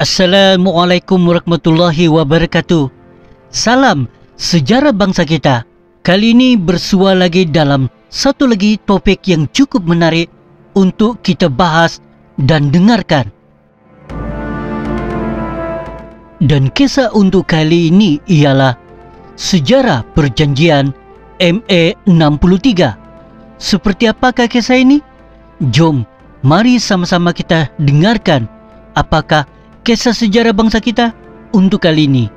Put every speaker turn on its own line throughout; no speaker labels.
Assalamualaikum warahmatullahi wabarakatuh. Salam sejarah bangsa kita. Kali ini bersua lagi dalam satu lagi topik yang cukup menarik untuk kita bahas dan dengarkan. Dan kisah untuk kali ini ialah sejarah perjanjian MA63. Seperti apakah kisah ini? Jom, mari sama-sama kita dengarkan apakah kisah sejarah bangsa kita untuk kali ini.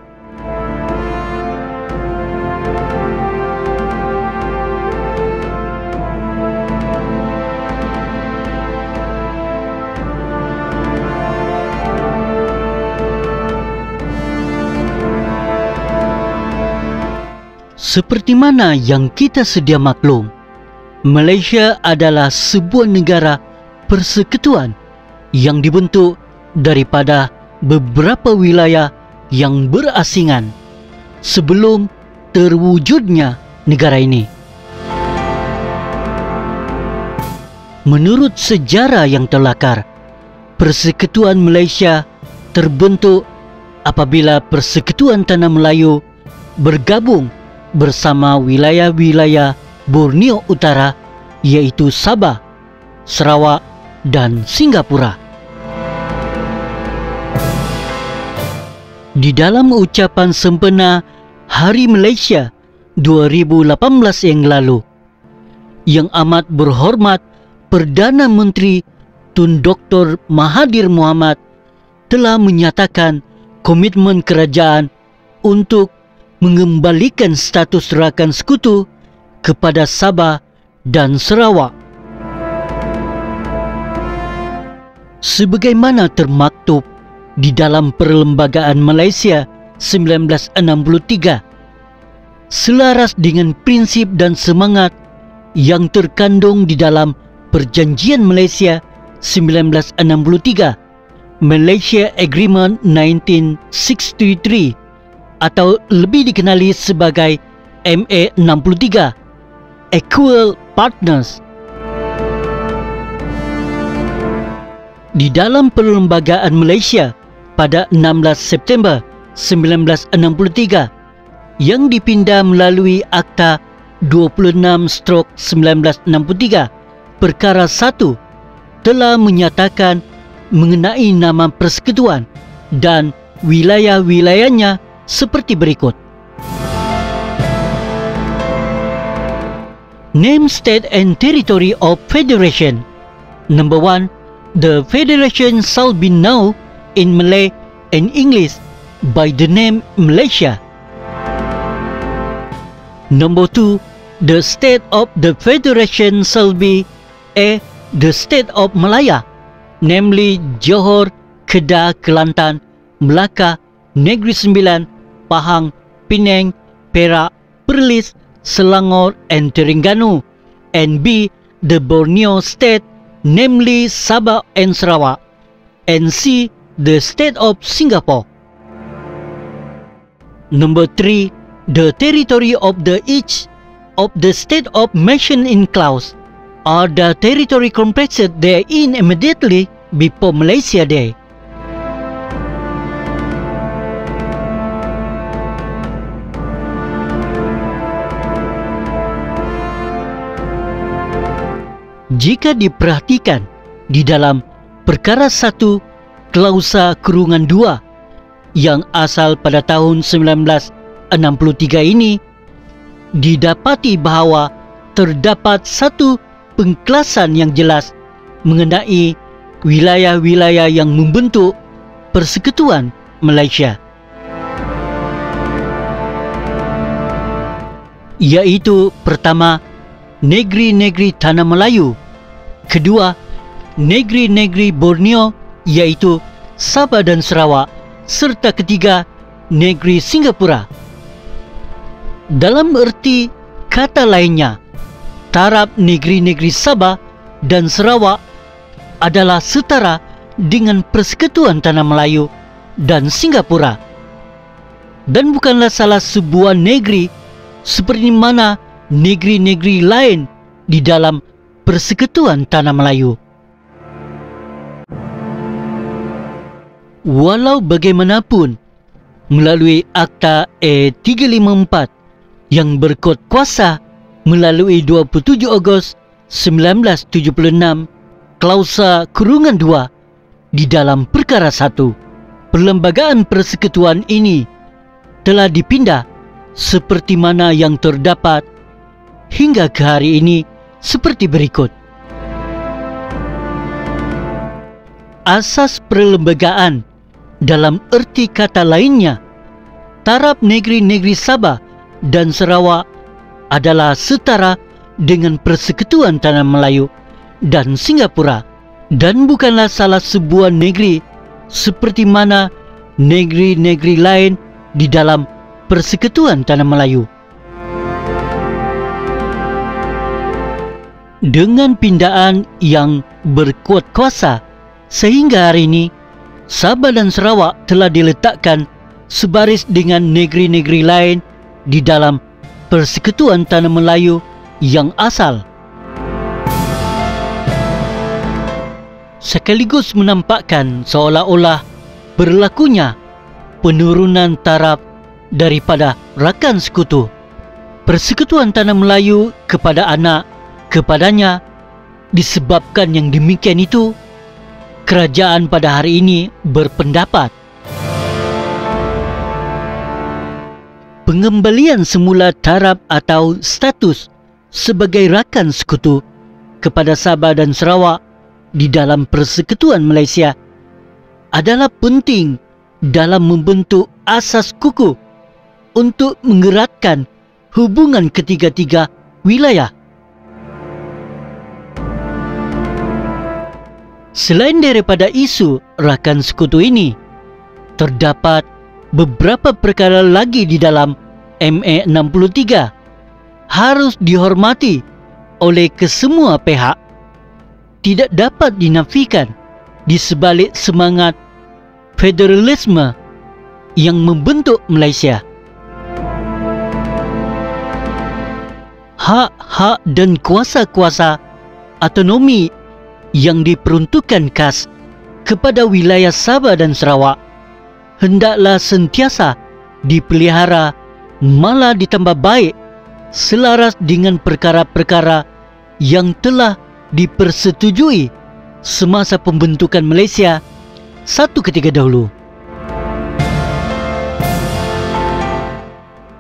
Seperti mana yang kita sedia maklum, Malaysia adalah sebuah negara persekutuan yang dibentuk daripada beberapa wilayah yang berasingan sebelum terwujudnya negara ini. Menurut sejarah yang terlakar, Persekutuan Malaysia terbentuk apabila Persekutuan Tanah Melayu bergabung bersama wilayah-wilayah Borneo Utara, iaitu Sabah, Sarawak dan Singapura. Di dalam ucapan sempena Hari Malaysia 2018 yang lalu, Yang Amat Berhormat Perdana Menteri Tun Dr. Mahathir Mohamad telah menyatakan komitmen kerajaan untuk mengembalikan status rakan sekutu kepada Sabah dan Sarawak. Sebagaimana termaktub di dalam Perlembagaan Malaysia 1963, selaras dengan prinsip dan semangat yang terkandung di dalam Perjanjian Malaysia 1963, Malaysia Agreement 1963 atau lebih dikenali sebagai MA63, Equal Partners. Di dalam Perlembagaan Malaysia pada 16 September 1963 yang dipindah melalui Akta 26/1963 Perkara 1 telah menyatakan mengenai nama persekutuan dan wilayah-wilayahnya seperti berikut. Name, State and Territory of Federation. Number 1, the Federation shall be known in Malay and English by the name Malaysia. Number 2, the state of the Federation shall be the state of Malaya, namely Johor, Kedah, Kelantan, Melaka, Negeri Sembilan, Pahang, Penang, Perak, Perlis, Selangor and Terengganu, and B, the Borneo state, namely Sabah and Sarawak, and C, the state of Singapore. Number 3, the territory of the each of the state of mentioned in clause are the territory comprised therein immediately before Malaysia Day. Jika diperhatikan di dalam Perkara 1 Klausa Kurungan 2 yang asal pada tahun 1963 ini, didapati bahawa terdapat satu pengklasan yang jelas mengenai wilayah-wilayah yang membentuk Persekutuan Malaysia, iaitu pertama, negeri-negeri Tanah Melayu, kedua, negeri-negeri Borneo iaitu Sabah dan Sarawak, serta ketiga, negeri Singapura. Dalam erti kata lainnya, taraf negeri-negeri Sabah dan Sarawak adalah setara dengan Persekutuan Tanah Melayu dan Singapura, dan bukanlah salah sebuah negeri seperti mana negeri-negeri lain di dalam Persekutuan Tanah Melayu. Walau bagaimanapun, melalui Akta E354 yang berkod kuasa melalui 27 Ogos 1976, klausa kurungan 2 di dalam perkara 1, perlembagaan persekutuan ini telah dipindah seperti mana yang terdapat hingga ke hari ini seperti berikut. Asas perlembagaan dalam erti kata lainnya, taraf negeri-negeri Sabah dan Sarawak adalah setara dengan Persekutuan Tanah Melayu dan Singapura, dan bukanlah salah sebuah negeri seperti mana negeri-negeri lain di dalam Persekutuan Tanah Melayu. Dengan pindaan yang berkuat kuasa, sehingga hari ini Sabah dan Sarawak telah diletakkan sebaris dengan negeri-negeri lain di dalam Persekutuan Tanah Melayu yang asal, sekaligus menampakkan seolah-olah berlakunya penurunan taraf daripada rakan sekutu Persekutuan Tanah Melayu kepada anak kepadanya. Disebabkan yang demikian itu, kerajaan pada hari ini berpendapat pengembalian semula taraf atau status sebagai rakan sekutu kepada Sabah dan Sarawak di dalam Persekutuan Malaysia adalah penting dalam membentuk asas kukuh untuk mengeratkan hubungan ketiga-tiga wilayah. Selain daripada isu rakan sekutu ini, terdapat beberapa perkara lagi di dalam MA 63 harus dihormati oleh kesemua pihak. Tidak dapat dinafikan di sebalik semangat federalisme yang membentuk Malaysia. Hak-hak dan kuasa-kuasa autonomi yang diperuntukkan khas kepada wilayah Sabah dan Sarawak hendaklah sentiasa dipelihara, malah ditambah baik selaras dengan perkara-perkara yang telah dipersetujui semasa pembentukan Malaysia satu ketika dahulu.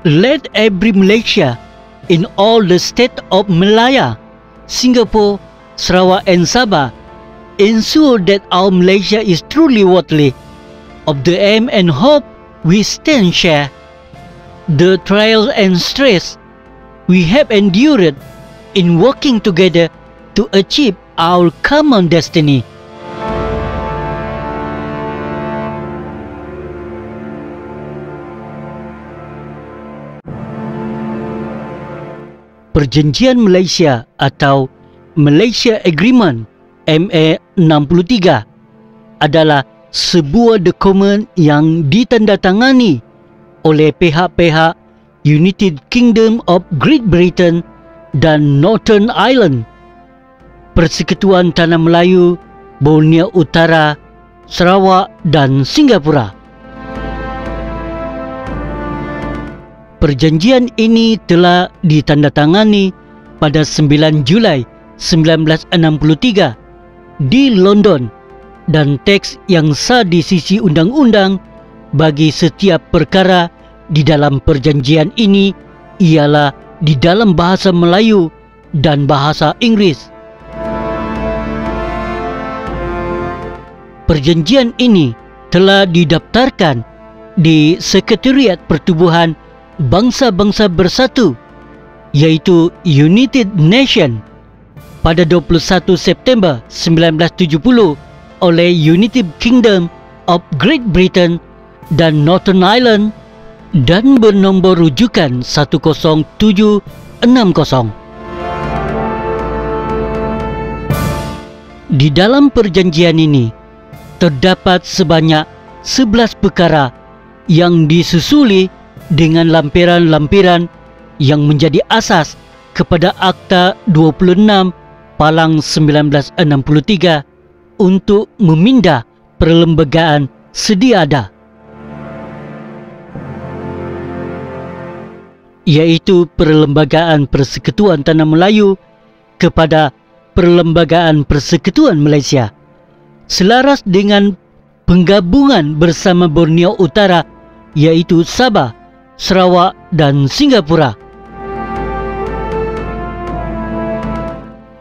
Let every Malaysia in all the state of Malaya, Singapore, Sarawak and Sabah ensure that our Malaysia is truly worthy of the aim and hope we stand share, the trial and stress we have endured in working together to achieve our common destiny. Perjanjian Malaysia atau Malaysia Agreement MA 63 adalah sebuah dokumen yang ditandatangani oleh pihak-pihak United Kingdom of Great Britain dan Northern Ireland, Persekutuan Tanah Melayu, Borneo Utara, Sarawak dan Singapura. Perjanjian ini telah ditandatangani pada 9 Julai 1963 di London, dan teks yang sah di sisi undang-undang bagi setiap perkara di dalam perjanjian ini ialah di dalam bahasa Melayu dan bahasa Inggeris. Perjanjian ini telah didaftarkan di Sekretariat Pertubuhan Bangsa-Bangsa Bersatu, yaitu United Nations, pada 21 September 1970 oleh United Kingdom of Great Britain dan Northern Ireland dan bernombor rujukan 10760. Di dalam perjanjian ini terdapat sebanyak 11 perkara yang disusuli dengan lampiran-lampiran yang menjadi asas kepada Akta 26/1963 untuk memindah perlembagaan sedia ada, iaitu Perlembagaan Persekutuan Tanah Melayu kepada Perlembagaan Persekutuan Malaysia, selaras dengan penggabungan bersama Borneo Utara, iaitu Sabah, Sarawak dan Singapura.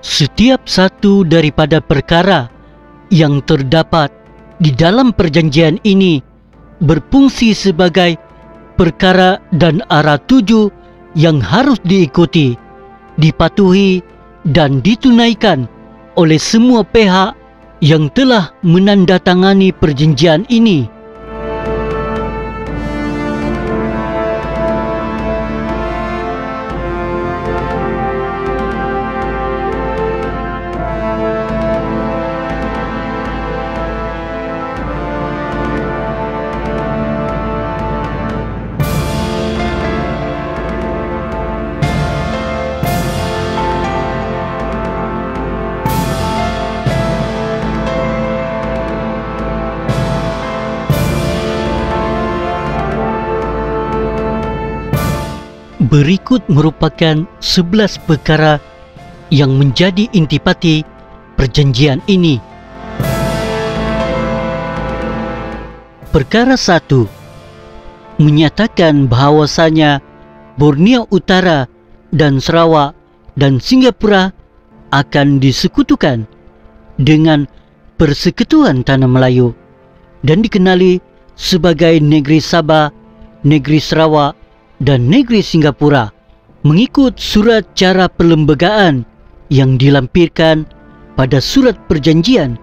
Setiap satu daripada perkara yang terdapat di dalam perjanjian ini berfungsi sebagai perkara dan arah tuju yang harus diikuti, dipatuhi dan ditunaikan oleh semua pihak yang telah menandatangani perjanjian ini. Berikut merupakan 11 perkara yang menjadi intipati perjanjian ini. Perkara 1. Menyatakan bahawasanya Borneo Utara dan Sarawak dan Singapura akan disekutukan dengan Persekutuan Tanah Melayu dan dikenali sebagai Negeri Sabah, Negeri Sarawak dan Negeri Singapura mengikut surat cara perlembagaan yang dilampirkan pada surat perjanjian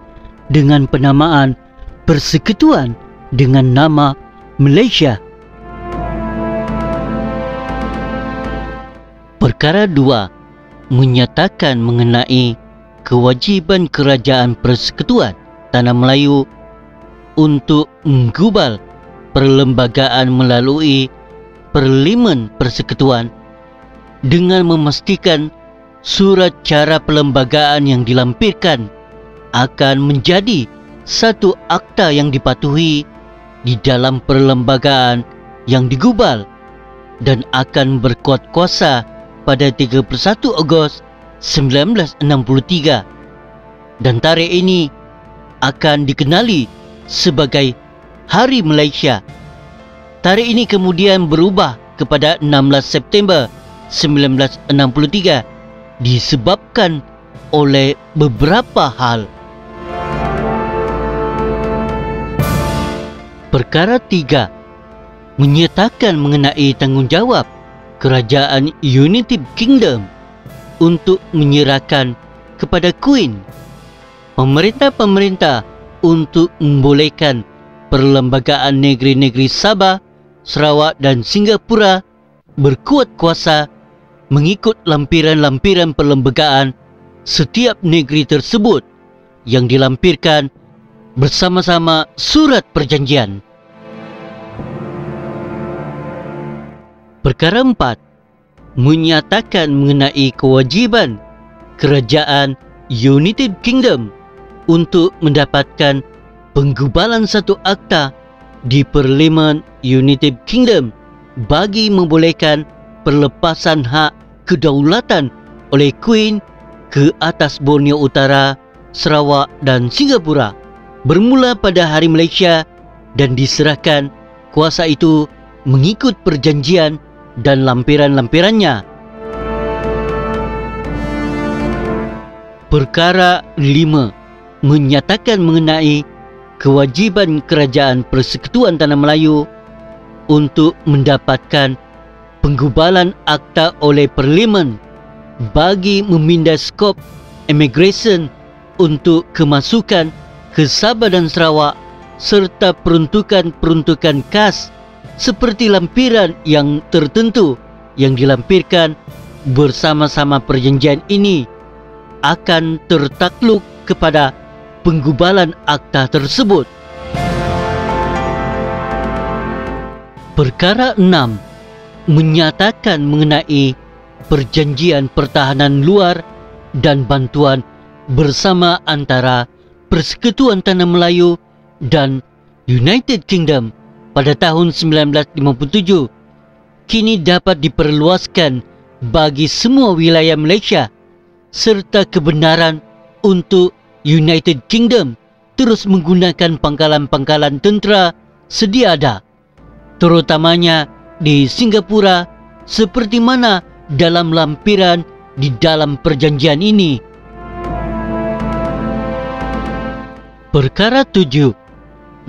dengan penamaan Persekutuan dengan nama Malaysia. Perkara 2. Menyatakan mengenai kewajiban Kerajaan Persekutuan Tanah Melayu untuk menggubal perlembagaan melalui Parlimen Persekutuan dengan memastikan surat cara perlembagaan yang dilampirkan akan menjadi satu akta yang dipatuhi di dalam perlembagaan yang digubal dan akan berkuat kuasa pada 31 Ogos 1963, dan tarikh ini akan dikenali sebagai Hari Malaysia. Tarikh ini kemudian berubah kepada 16 September 1963 disebabkan oleh beberapa hal. Perkara 3. Menyatakan mengenai tanggungjawab Kerajaan United Kingdom untuk menyerahkan kepada Queen pemerintah-pemerintah untuk membolehkan perlembagaan negeri-negeri Sabah, Sarawak dan Singapura berkuat kuasa mengikut lampiran-lampiran perlembagaan setiap negeri tersebut yang dilampirkan bersama-sama surat perjanjian. Perkara 4. Menyatakan mengenai kewajiban Kerajaan United Kingdom untuk mendapatkan penggubalan satu akta di Parlimen United Kingdom bagi membolehkan perlepasan hak kedaulatan oleh Queen ke atas Borneo Utara, Sarawak dan Singapura bermula pada Hari Malaysia dan diserahkan kuasa itu mengikut perjanjian dan lampiran-lampirannya. Perkara 5. Menyatakan mengenai kewajiban Kerajaan Persekutuan Tanah Melayu untuk mendapatkan penggubalan akta oleh Parlimen bagi memindah skop immigration untuk kemasukan ke Sabah dan Sarawak serta peruntukan-peruntukan khas seperti lampiran yang tertentu yang dilampirkan bersama-sama perjanjian ini akan tertakluk kepada penggubalan akta tersebut. Perkara 6. Menyatakan mengenai perjanjian pertahanan luar dan bantuan bersama antara Persekutuan Tanah Melayu dan United Kingdom pada tahun 1957 kini dapat diperluaskan bagi semua wilayah Malaysia, serta kebenaran untuk United Kingdom terus menggunakan pangkalan-pangkalan tentera sedia ada, terutamanya di Singapura, seperti mana dalam lampiran di dalam perjanjian ini. Perkara 7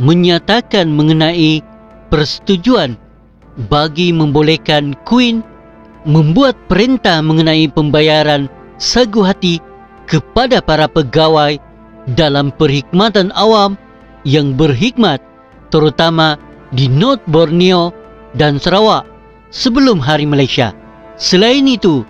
menyatakan mengenai persetujuan bagi membolehkan Queen membuat perintah mengenai pembayaran sagu hati kepada para pegawai dalam perkhidmatan awam yang berkhidmat terutama di North Borneo dan Sarawak sebelum Hari Malaysia. Selain itu,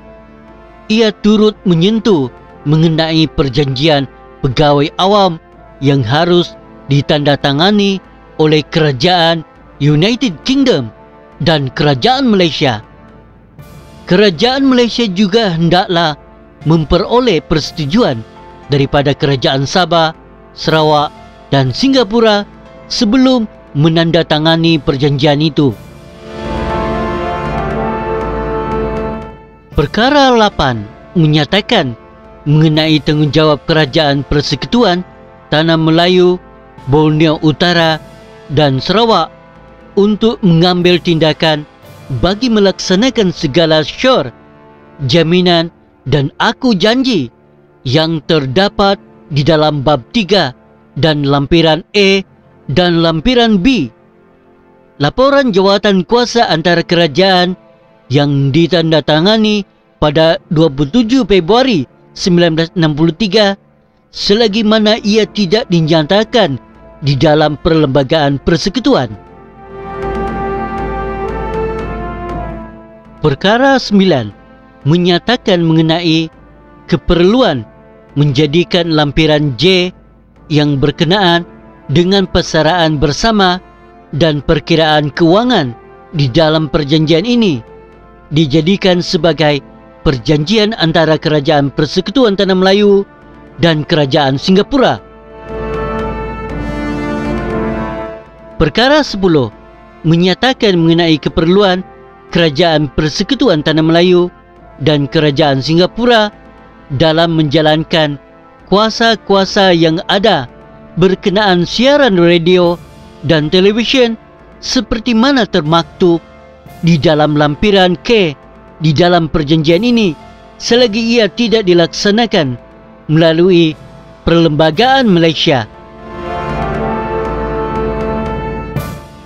ia turut menyentuh mengenai perjanjian pegawai awam yang harus ditandatangani oleh Kerajaan United Kingdom dan Kerajaan Malaysia. Kerajaan Malaysia juga hendaklah memperoleh persetujuan daripada Kerajaan Sabah, Sarawak dan Singapura sebelum menandatangani perjanjian itu. Perkara 8 menyatakan mengenai tanggungjawab Kerajaan Persekutuan Tanah Melayu, Borneo Utara dan Sarawak untuk mengambil tindakan bagi melaksanakan segala syur, jaminan dan aku janji yang terdapat di dalam bab 3 dan lampiran A dan lampiran B. Laporan jawatan kuasa antara kerajaan yang ditandatangani pada 27 Februari 1963 selagi mana ia tidak dinyatakan di dalam perlembagaan persekutuan. Perkara 9 menyatakan mengenai keperluan menjadikan lampiran J yang berkenaan dengan persaraan bersama dan perkiraan kewangan di dalam perjanjian ini dijadikan sebagai perjanjian antara Kerajaan Persekutuan Tanah Melayu dan Kerajaan Singapura. Perkara 10 menyatakan mengenai keperluan Kerajaan Persekutuan Tanah Melayu dan Kerajaan Singapura dalam menjalankan kuasa-kuasa yang ada berkenaan siaran radio dan televisyen seperti mana termaktub di dalam lampiran K di dalam perjanjian ini selagi ia tidak dilaksanakan melalui Perlembagaan Malaysia.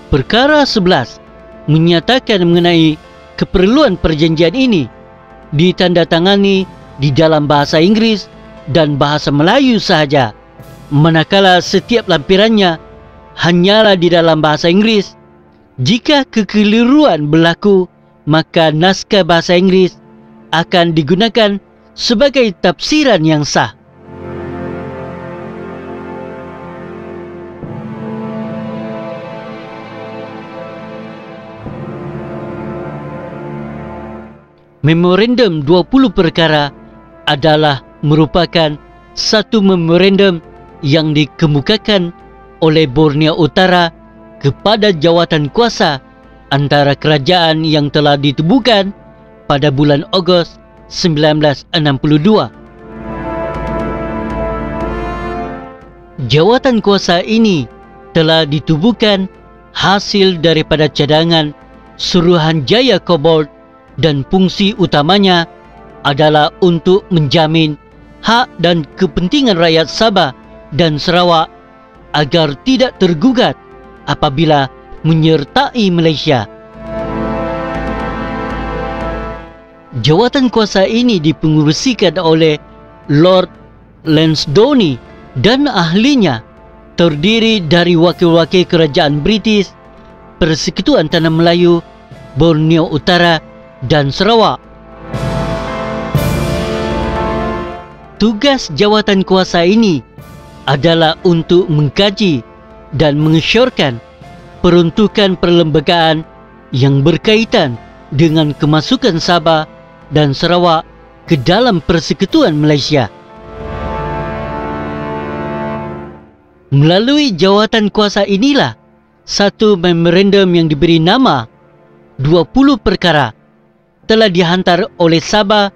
Perkara 11 menyatakan mengenai keperluan perjanjian ini ditandatangani di dalam bahasa Inggeris dan bahasa Melayu sahaja, manakala setiap lampirannya hanyalah di dalam bahasa Inggeris. Jika kekeliruan berlaku, maka naskah bahasa Inggeris akan digunakan sebagai tafsiran yang sah. Memorandum 20 perkara adalah merupakan satu memorandum yang dikemukakan oleh Borneo Utara kepada jawatan kuasa antara kerajaan yang telah ditubuhkan pada bulan Ogos 1962. Jawatan kuasa ini telah ditubuhkan hasil daripada cadangan Suruhanjaya Kobold dan fungsi utamanya adalah untuk menjamin hak dan kepentingan rakyat Sabah dan Sarawak agar tidak tergugat apabila menyertai Malaysia. Jawatan kuasa ini dipengerusikan oleh Lord Lansdowne dan ahlinya, terdiri dari wakil-wakil kerajaan British, Persekutuan Tanah Melayu, Borneo Utara dan Sarawak. Tugas jawatan kuasa ini adalah untuk mengkaji dan mengesyorkan peruntukan perlembagaan yang berkaitan dengan kemasukan Sabah dan Sarawak ke dalam Persekutuan Malaysia. Melalui jawatan kuasa inilah satu memorandum yang diberi nama 20 perkara telah dihantar oleh Sabah,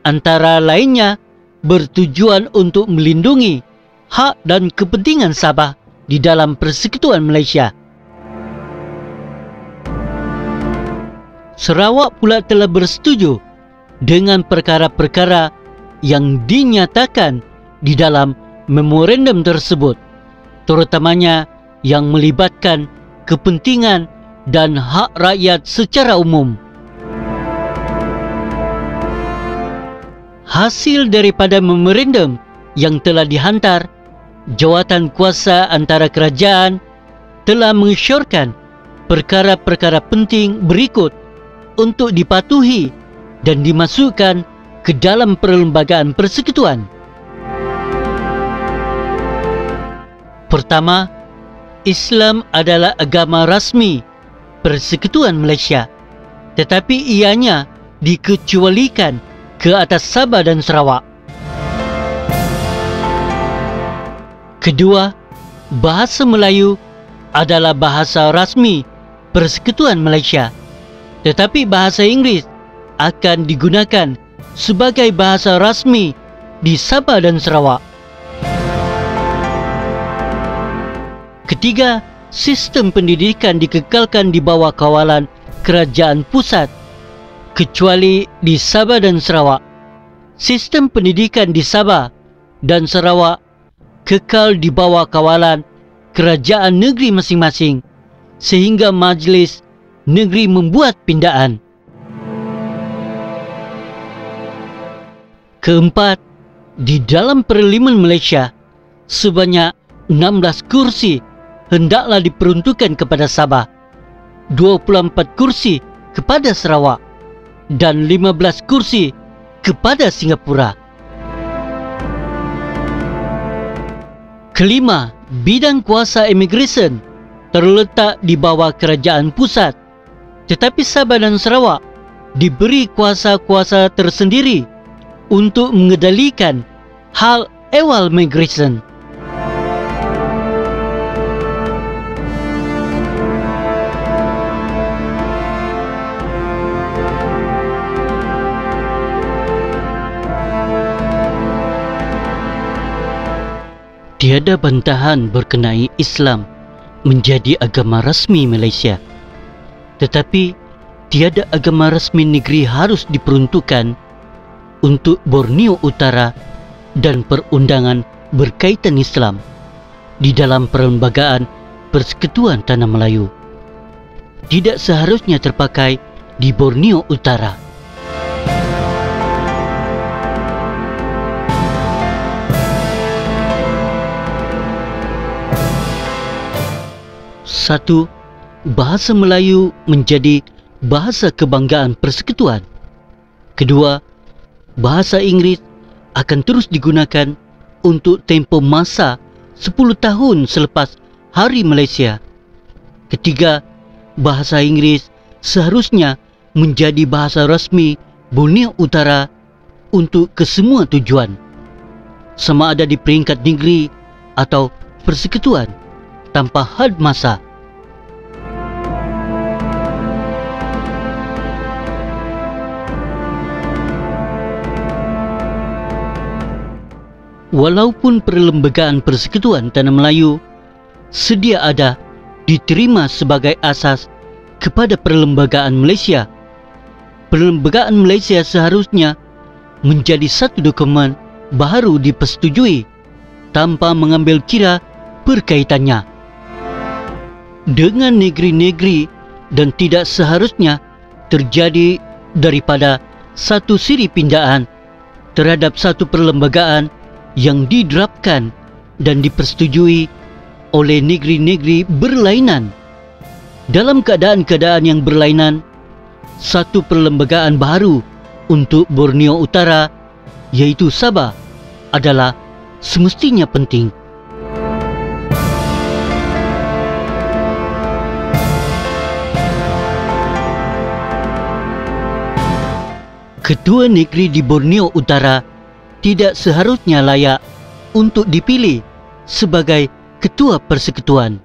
antara lainnya bertujuan untuk melindungi hak dan kepentingan Sabah di dalam Persekutuan Malaysia. Sarawak pula telah bersetuju dengan perkara-perkara yang dinyatakan di dalam memorandum tersebut, terutamanya yang melibatkan kepentingan dan hak rakyat secara umum. Hasil daripada memorandum yang telah dihantar, jawatan kuasa antara kerajaan telah mengesyorkan perkara-perkara penting berikut untuk dipatuhi dan dimasukkan ke dalam perlembagaan persekutuan. Pertama, Islam adalah agama rasmi Persekutuan Malaysia, tetapi ianya dikecualikan ke atas Sabah dan Sarawak. Kedua, bahasa Melayu adalah bahasa rasmi Persekutuan Malaysia, tetapi bahasa Inggeris akan digunakan sebagai bahasa rasmi di Sabah dan Sarawak. Ketiga, sistem pendidikan dikekalkan di bawah kawalan kerajaan pusat, kecuali di Sabah dan Sarawak. Sistem pendidikan di Sabah dan Sarawak kekal di bawah kawalan kerajaan negeri masing-masing, sehingga Majlis Negeri membuat pindaan. Keempat, di dalam Parlimen Malaysia, sebanyak 16 kursi hendaklah diperuntukkan kepada Sabah, 24 kursi kepada Sarawak dan 15 kursi kepada Singapura. Kelima, bidang kuasa imigresen terletak di bawah kerajaan pusat, tetapi Sabah dan Sarawak diberi kuasa-kuasa tersendiri untuk mengendalikan hal ehwal imigresen. Tiada bantahan berkenai Islam menjadi agama rasmi Malaysia, tetapi tiada agama rasmi negeri harus diperuntukkan untuk Borneo Utara dan perundangan berkaitan Islam di dalam Perlembagaan Persekutuan Tanah Melayu. Tidak seharusnya terpakai di Borneo Utara. Satu, bahasa Melayu menjadi bahasa kebanggaan persekutuan. Kedua, bahasa Inggeris akan terus digunakan untuk tempoh masa 10 tahun selepas Hari Malaysia. Ketiga, bahasa Inggeris seharusnya menjadi bahasa rasmi Borneo Utara untuk kesemua tujuan, sama ada di peringkat negeri atau persekutuan, tanpa had masa. Walaupun Perlembagaan Persekutuan Tanah Melayu sedia ada diterima sebagai asas kepada Perlembagaan Malaysia, Perlembagaan Malaysia seharusnya menjadi satu dokumen baru dipersetujui tanpa mengambil kira perkaitannya dengan negeri-negeri dan tidak seharusnya terjadi daripada satu siri pindaan terhadap satu perlembagaan yang diterapkan dan dipersetujui oleh negeri-negeri berlainan. Dalam keadaan-keadaan yang berlainan, satu perlembagaan baru untuk Borneo Utara, iaitu Sabah, adalah semestinya penting. Ketua negeri di Borneo Utara tidak seharusnya layak untuk dipilih sebagai ketua persekutuan.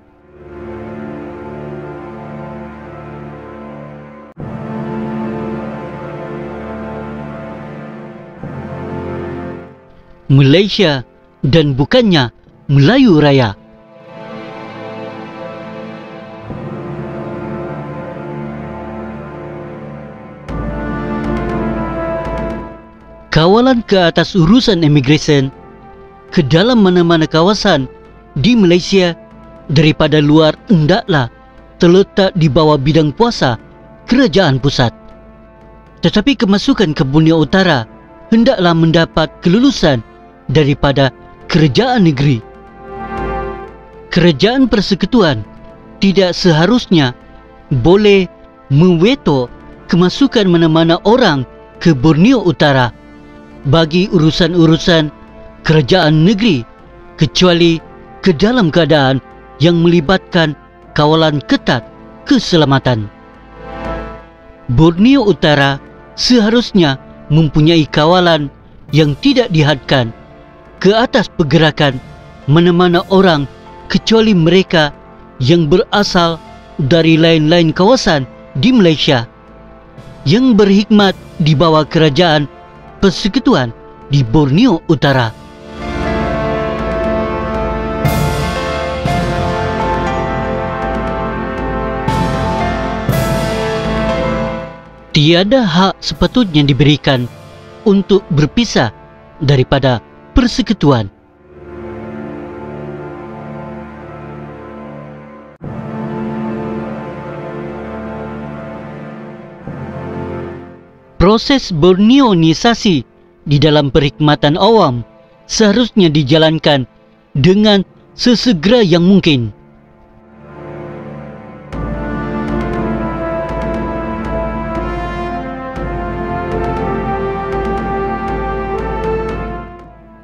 Malaysia dan bukannya Melayu Raya. Kawalan ke atas urusan immigration ke dalam mana-mana kawasan di Malaysia daripada luar hendaklah terletak di bawah bidang kuasa kerajaan pusat. Tetapi kemasukan ke Borneo Utara hendaklah mendapat kelulusan daripada kerajaan negeri. Kerajaan persekutuan tidak seharusnya boleh meweto kemasukan mana-mana orang ke Borneo Utara bagi urusan-urusan kerajaan negeri kecuali ke dalam keadaan yang melibatkan kawalan ketat keselamatan. Borneo Utara seharusnya mempunyai kawalan yang tidak dihadkan ke atas pergerakan mana-mana orang kecuali mereka yang berasal dari lain-lain kawasan di Malaysia yang berkhidmat di bawah kerajaan persekutuan di Borneo Utara. Tiada hak sepatutnya diberikan untuk berpisah daripada persekutuan. Proses Borneoisasi di dalam perkhidmatan awam seharusnya dijalankan dengan sesegera yang mungkin.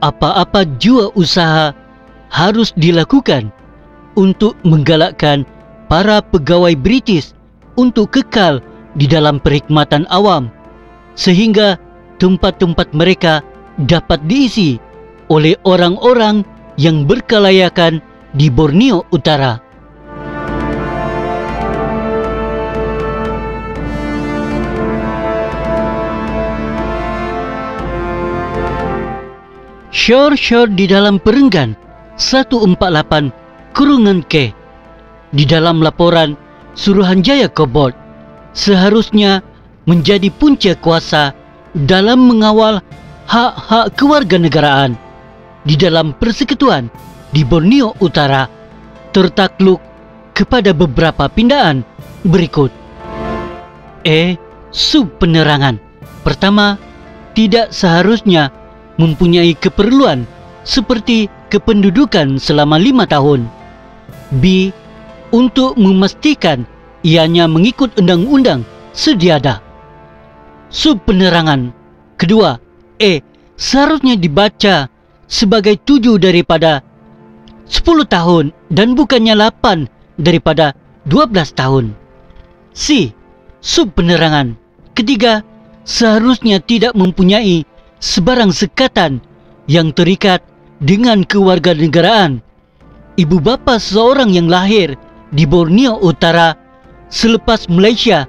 Apa-apa jua usaha harus dilakukan untuk menggalakkan para pegawai British untuk kekal di dalam perkhidmatan awam sehingga tempat-tempat mereka dapat diisi oleh orang-orang yang berkelayakan di Borneo Utara. Syar-syar di dalam perenggan 148/K di dalam laporan Suruhanjaya Kobot seharusnya menjadi punca kuasa dalam mengawal hak-hak kewarganegaraan di dalam persekutuan di Borneo Utara tertakluk kepada beberapa pindaan berikut. Sub penerangan. Pertama, tidak seharusnya mempunyai keperluan seperti kependudukan selama 5 tahun. B. Untuk memastikan ianya mengikut undang-undang sediada. Sub penerangan kedua, seharusnya dibaca sebagai 7 daripada 10 tahun dan bukannya 8 daripada 12 tahun. C. Sub penerangan ketiga, seharusnya tidak mempunyai sebarang sekatan yang terikat dengan kewarganegaraan. Ibu bapa seseorang yang lahir di Borneo Utara selepas Malaysia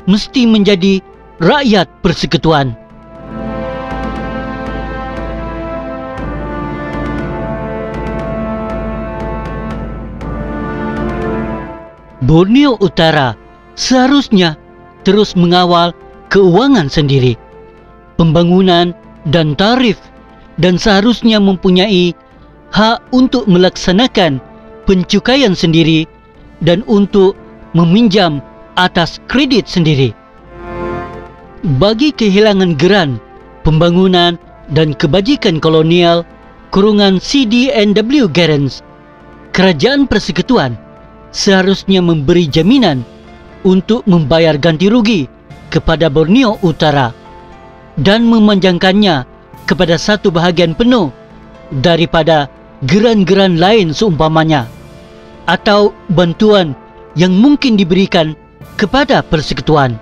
mesti menjadi rakyat persekutuan. Borneo Utara seharusnya terus mengawal keuangan sendiri, pembangunan dan tarif, dan seharusnya mempunyai hak untuk melaksanakan pencukaian sendiri dan untuk meminjam atas kredit sendiri. Bagi kehilangan geran pembangunan dan kebajikan kolonial (CDNW Guarants), kerajaan persekutuan seharusnya memberi jaminan untuk membayar ganti rugi kepada Borneo Utara dan memanjangkannya kepada satu bahagian penuh daripada geran-geran lain seumpamanya atau bantuan yang mungkin diberikan kepada persekutuan.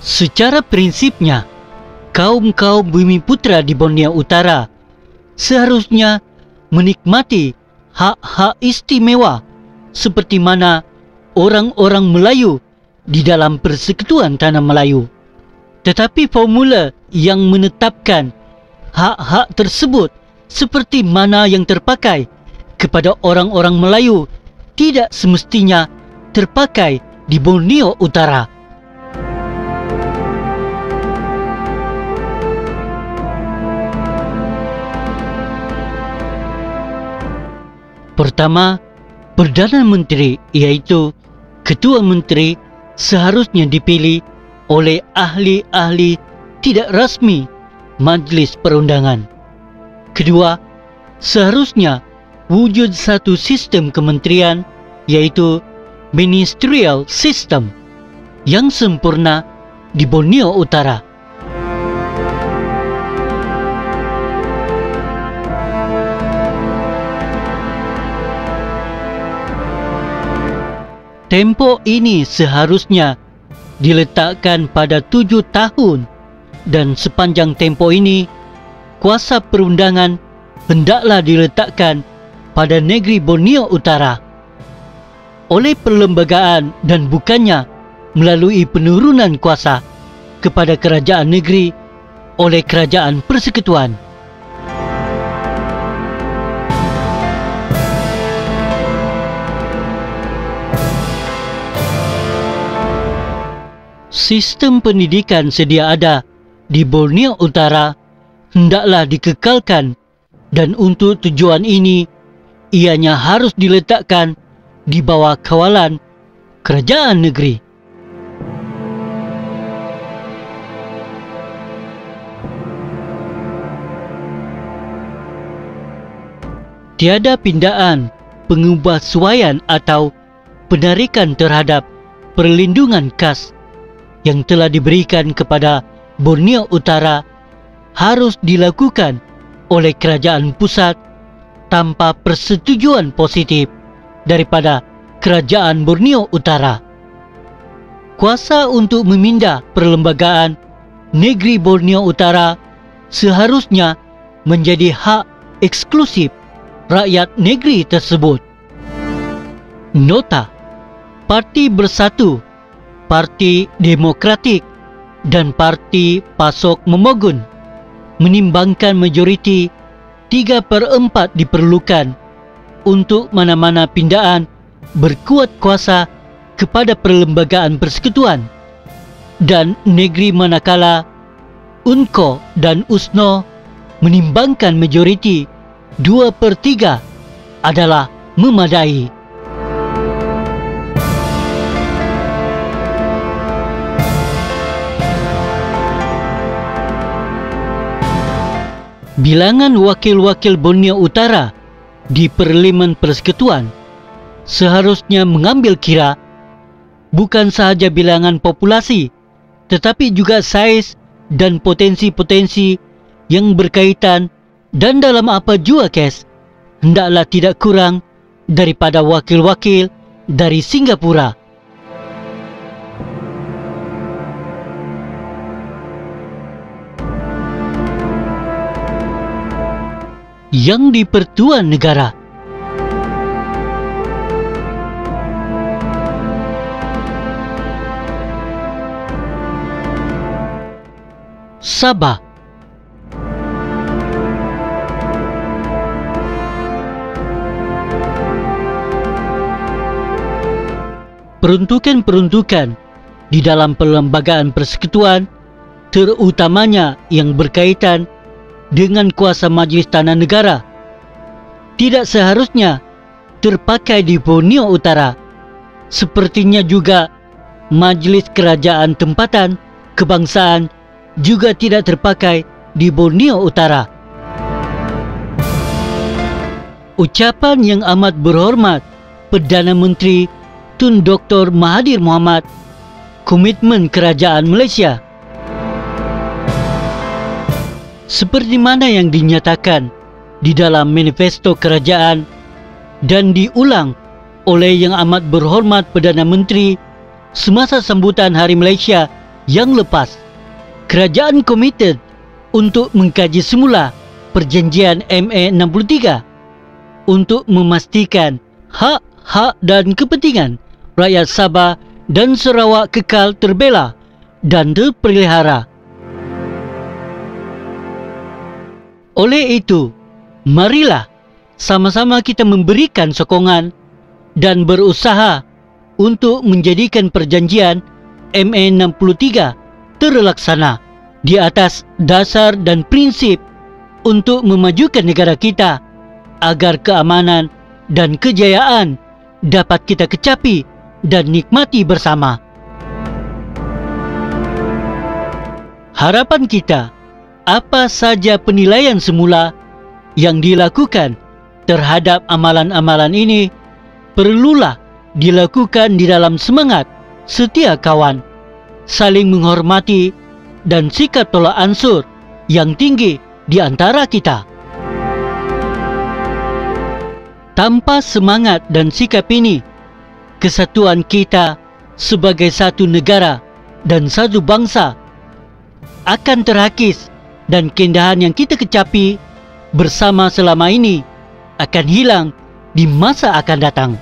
Secara prinsipnya, kaum-kaum Bumiputra di Borneo Utara seharusnya menikmati hak-hak istimewa seperti mana orang-orang Melayu di dalam Persekutuan Tanah Melayu. Tetapi formula yang menetapkan hak-hak tersebut seperti mana yang terpakai kepada orang-orang Melayu tidak semestinya terpakai di Borneo Utara. Pertama, Perdana Menteri iaitu Ketua Menteri seharusnya dipilih oleh ahli-ahli tidak rasmi Majlis Perundangan. Kedua, seharusnya wujud satu sistem kementerian iaitu Ministerial System yang sempurna di Borneo Utara. Tempoh ini seharusnya diletakkan pada 7 tahun dan sepanjang tempoh ini kuasa perundangan hendaklah diletakkan pada negeri Borneo Utara oleh perlembagaan dan bukannya melalui penurunan kuasa kepada kerajaan negeri oleh kerajaan persekutuan. Sistem pendidikan sedia ada di Borneo Utara hendaklah dikekalkan dan untuk tujuan ini ianya harus diletakkan di bawah kawalan kerajaan negeri. Tiada pindaan, pengubahsuaian atau penarikan terhadap perlindungan khas yang telah diberikan kepada Borneo Utara harus dilakukan oleh kerajaan pusat tanpa persetujuan positif daripada kerajaan Borneo Utara. Kuasa untuk memindah perlembagaan negeri Borneo Utara seharusnya menjadi hak eksklusif rakyat negeri tersebut. Nota: Parti Bersatu, Parti Demokratik dan Parti Pasok Memogun menimbangkan majoriti 3/4 diperlukan untuk mana-mana pindaan berkuat kuasa kepada perlembagaan persekutuan, dan negeri manakala UNCO dan USNO menimbangkan majoriti 2/3 adalah memadai. Bilangan wakil-wakil Borneo Utara di Parlimen Persekutuan seharusnya mengambil kira bukan sahaja bilangan populasi tetapi juga saiz dan potensi-potensi yang berkaitan, dan dalam apa jua kes hendaklah tidak kurang daripada wakil-wakil dari Singapura. Yang di-Pertuan Negara. Sabah. Peruntukan-peruntukan di dalam perlembagaan persekutuan, terutamanya yang berkaitan dengan kuasa Majlis Tanah Negara, tidak seharusnya terpakai di Borneo Utara. Sepertinya juga Majlis Kerajaan Tempatan Kebangsaan juga tidak terpakai di Borneo Utara. Ucapan yang amat berhormat Perdana Menteri Tun Dr. Mahathir Mohamad, komitmen kerajaan Malaysia seperti mana yang dinyatakan di dalam manifesto kerajaan dan diulang oleh Yang Amat Berhormat Perdana Menteri semasa sambutan Hari Malaysia yang lepas. Kerajaan komited untuk mengkaji semula Perjanjian MA 63 untuk memastikan hak-hak dan kepentingan rakyat Sabah dan Sarawak kekal terbela dan terpelihara. Oleh itu, marilah sama-sama kita memberikan sokongan dan berusaha untuk menjadikan perjanjian MA63 terlaksana di atas dasar dan prinsip untuk memajukan negara kita agar keamanan dan kejayaan dapat kita kecapi dan nikmati bersama. Harapan kita, apa saja penilaian semula yang dilakukan terhadap amalan-amalan ini perlulah dilakukan di dalam semangat setia kawan, saling menghormati dan sikap tolak ansur yang tinggi di antara kita. Tanpa semangat dan sikap ini, kesatuan kita sebagai satu negara dan satu bangsa akan terhakis dan keindahan yang kita kecapi bersama selama ini akan hilang di masa akan datang.